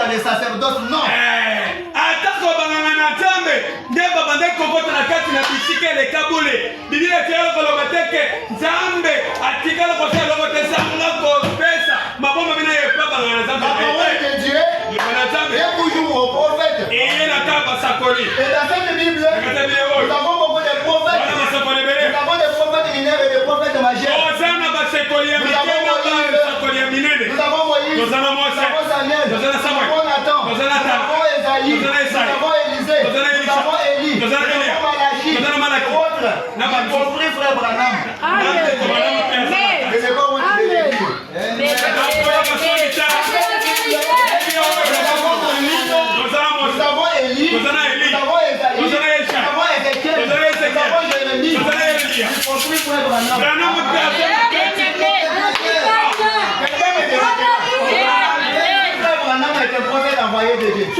dans le sacerdoce, non. Atako bangana nzambe ndeba bande kokota na kati na bisike le kabule biblia tiala ko lobateke nzambe atikala ko se lobotesa ngako pesa mabomba bina yepa bangana nzambe. La parole de Dieu est toujours au prophète. Et na kaba sakoli. Et dans cette Bible, nous avons beaucoup de prophètes. Nous avons des prophètes mineurs et des prophètes majeurs. Nous avons Moïse, nous avons Samuel, nous avons Nathan, nous avons Esaïe, nous avons Élisée, nous avons Élie, nous avons Malachie, autres, y compris frère Branham. Nous avons Élie, nous avons Esaïe, nous avons Ézéchiel, nous avons Jérémie, y compris frère Branham. Envoyé de Dieu. Où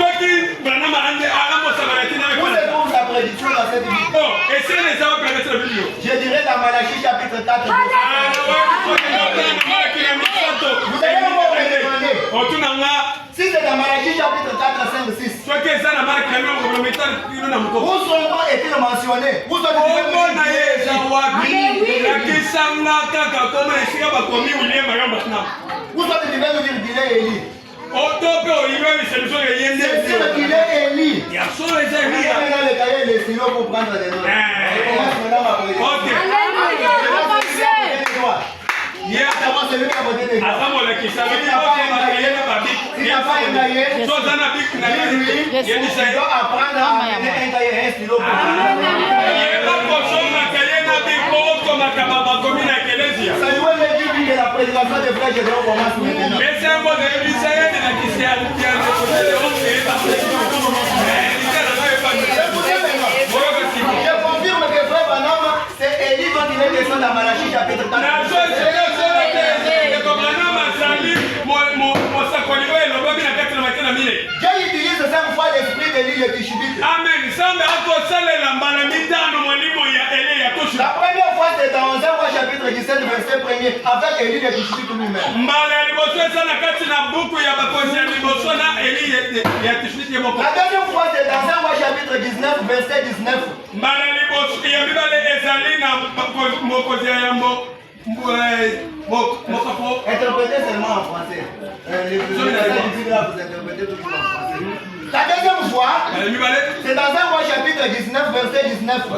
se trouve la prédiction dans cette Bible? Je dirais dans Malachie chapitre 4. Vous allez me demander. Si c'est dans Malachie chapitre 4, 5, 6. Où son nom est-il mentionné? Où son nom est-il dire Élie? C'est sûr qu'il est Élie. Il y a le cahier et les stylos pour prendre des notes. La prédication des frères Gédéon commence maintenant. Je confirme que frère Branham, c'est Élie dont il est question dans Malachie chapitre 4. Dieu utilise 5 fois l'esprit d'Élie le Tishbite. Amen. La première fois c'est dans 1 roi chapitre 17 verset 1er avec Élie le Tishbite lui-même. La deuxième fois c'est dans 1 roi chapitre 19 verset 19. Interprétez seulement en français. Les vous interprétez tout en français. La deuxième fois, c'est dans 1 roi chapitre 19 verset 19. Ou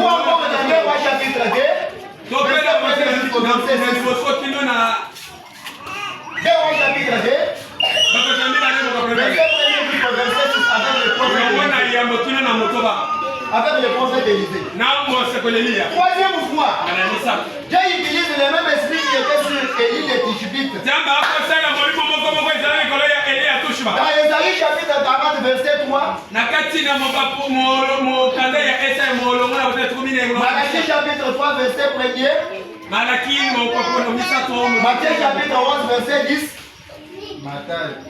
encore dans 2 roi chapitre 2. Verset 1 jusqu'au verset 6. 2 roi chapitre 2. Verset 1 jusqu'au verset 6 avec le prophète. Avec le prophète Élisée. Troisième fois, Dieu utilise le même esprit qui était sur Élie le Tishbite. Dans Ésaïe chapitre 40 verset 3. Malachie chapitre 3 verset 1er. Matthieu chapitre 11 verset 10.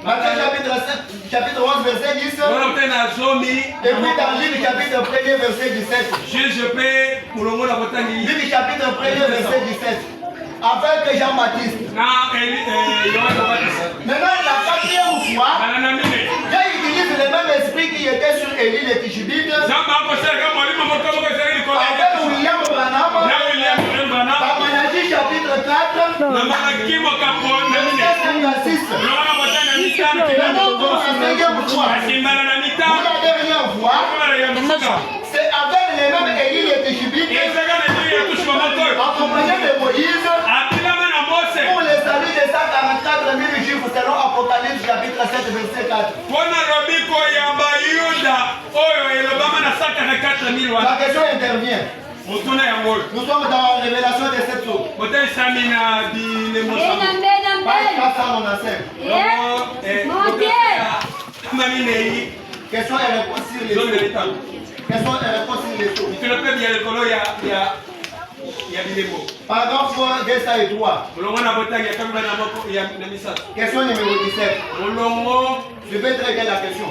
Matthieu chapitre 11 verset 10. Et puis dans Luc chapitre 1 verset 17. Luc chapitre 1 verset 17. Avec Jean-Baptiste. Maintenant la quatrième fois, Dieu utilise le même esprit qui était sur Élie le Tishbite. Avec William Branham. Dans Malachie chapitre 4. Verset 5 à 6. La dernière fois, c'est avec les mêmes Élie le Tishbite, accompagné de Moïse, pour les saluts de 144 000 juifs selon Apocalypse chapitre 7 verset 4. La question intervient. Nous sommes dans la révélation de cette eau. Page 495. Question et réponse sur les eaux. Question et réponse sur les eaux. Paragraphe 2 et 3. Question numéro 17. Je vais très bien la question.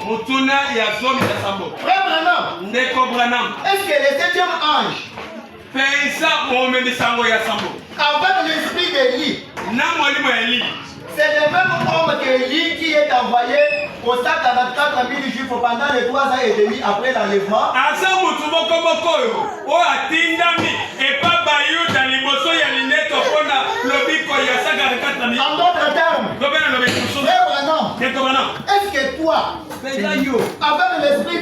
Frère Branham, est-ce que le 7e ange, avec l'esprit d'Élie, C'est le même homme que Élie qui est envoyé au stade 44 000 juifs pendant les 3 ans et demi après l'enlèvement. En d'autres termes, frère Branham, est-ce que toi, avec l'esprit